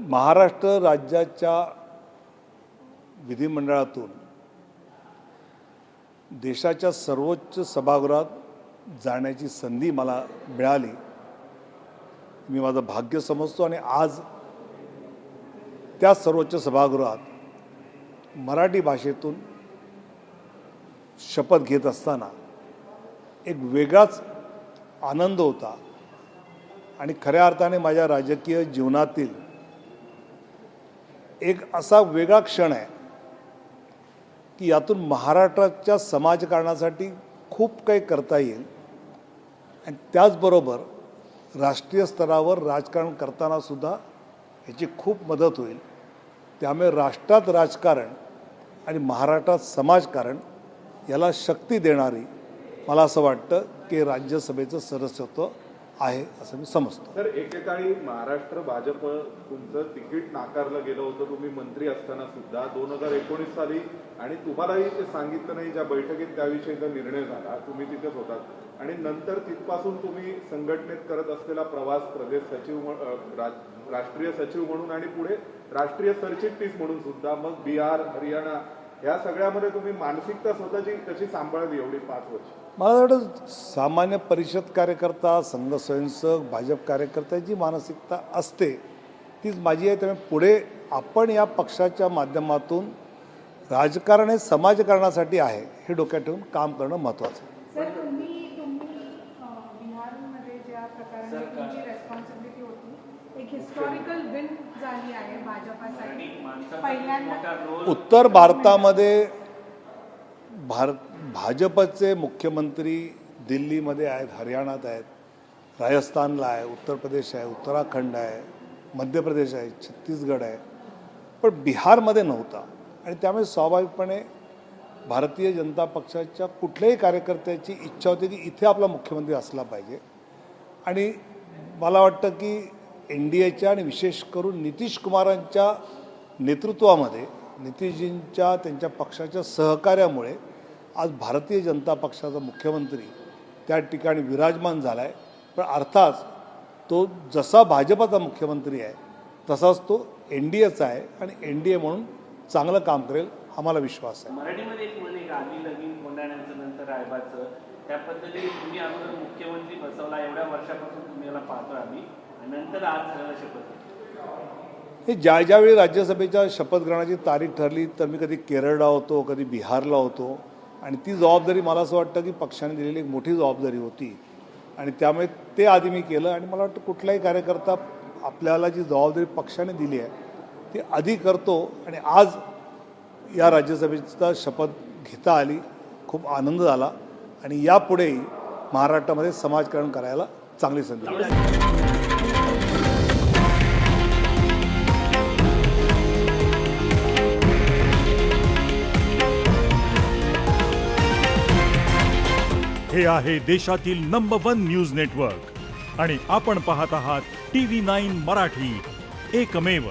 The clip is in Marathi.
महाराष्ट्र राज्याच्या विधिमंडळातून देशाच्या सर्वोच्च सभागृहात जाण्याची संधी मला मिळाली। मी माझं भाग्य समजतो आणि आज त्या सर्वोच्च सभागृहात मराठी भाषेतून शपथ घेत असताना एक वेगळाच आनंद होता आणि खऱ्या अर्थाने माझ्या राजकीय जीवनातील एक असा वेगळा क्षण आहे की यातून महाराष्ट्राच्या समाजकारणासाठी खूप काही करता येईल आणि त्याचबरोबर राष्ट्रीय स्तरावर राजकारण करताना सुद्धा याची खूप मदत होईल। त्यामुळे राष्ट्रात राजकारण आणि महाराष्ट्रात समाजकारण याला शक्ती देणारी मला असं वाटतं की राज्यसभेचं सदस्यत्व आहे असं मी समजतो। सर, एकेकाळी महाराष्ट्र भाजप तुमचं तिकीट नाकारलं गेलं होतं तुम्ही मंत्री असताना सुद्धा 2019 साली, आणि तुम्हालाही ते सांगितलं नाही ज्या बैठकीत त्याविषयीचा निर्णय झाला, तुम्ही तिथेच होतात आणि नंतर तिथपासून तुम्ही संघटनेत करत असलेला प्रवास प्रदेश सचिव, राष्ट्रीय सचिव म्हणून आणि पुढे राष्ट्रीय सरचिटणीस म्हणून सुद्धा, मग बिहार हरियाणा या सगळ्यामध्ये तुम्ही मानसिकता स्वतःची कशी सांभाळली एवढी 5 वर्ष? मला वाटतं सामान्य परिषद कार्यकर्ता, संघ स्वयंसेवक, भाजप कार्यकर्त्याची मानसिकता असते तीच माझी आहे। त्यामुळे पुढे आपण या पक्षाच्या माध्यमातून राजकारण हे समाजकारणासाठी आहे हे डोक्यात ठेवून काम करणं महत्त्वाचं आहे। सर, तुम्ही बिहारमध्ये ज्या प्रकारे तुमची रेस्पॉन्सिबिलिटी होती, एक हिस्टॉरिकल विन झाली आहे भाजपासाठी पहिल्यांदा। उत्तर भारतामध्ये भाजपचे मुख्यमंत्री दिल्लीमध्ये आहेत, हरियाणात आहेत, राजस्थानला आहे, उत्तर प्रदेश आहे, उत्तराखंड आहे, मध्य प्रदेश आहे, छत्तीसगड आहे, पण बिहारमध्ये नव्हता आणि त्यामुळे स्वाभाविकपणे भारतीय जनता पक्षाच्या कुठल्याही कार्यकर्त्याची इच्छा होती की इथे आपला मुख्यमंत्री असला पाहिजे। आणि मला वाटतं की NDAच्या आणि विशेष करून नितीश कुमारांच्या नेतृत्वामध्ये, नितीशजींच्या त्यांच्या पक्षाच्या सहकार्यामुळे आज भारतीय जनता पक्षाचा मुख्यमंत्री त्या ठिकाणी विराजमान झाला आहे। पण अर्थात तो जसा भाजपाचा मुख्यमंत्री आहे तसाच तो NDAचा आहे आणि NDA म्हणून चांगलं काम करेल हा मला विश्वास आहे। मराठीमध्ये एक म्हण आहे, आधी लगीन कोंडाण्याचं नंतर रायबाचं, त्या पद्धतीने तुम्ही अगोदर मुख्यमंत्री बसवला, एवढ्या वर्षापासून तुम्ही याला पाहतो आम्ही, आणि नंतर आज शपथ। हे ज्यावेळी राज्यसभेच्या शपथ ग्रहणाची तारीख ठरली तर मी कधी केरळला होतो, कधी बिहारला होतो आणि ती जबाबदारी मला असं वाटतं की पक्षाने दिलेली एक मोठी जबाबदारी होती आणि त्यामुळे ते आधी मी केलं। आणि मला वाटतं कुठलाही कार्यकर्ता आपल्याला जी जबाबदारी पक्षाने दिली आहे ती आधी करतो आणि आज या राज्यसभेचा शपथ घेता आली, खूप आनंद झाला आणि यापुढेही महाराष्ट्रामध्ये समाजकारण करायला चांगली संधी मिळेल। हे आहे देशातील नंबर 1 न्यूज नेटवर्क आणि आपण पाहत आहात TV9 मराठी, एकमेव।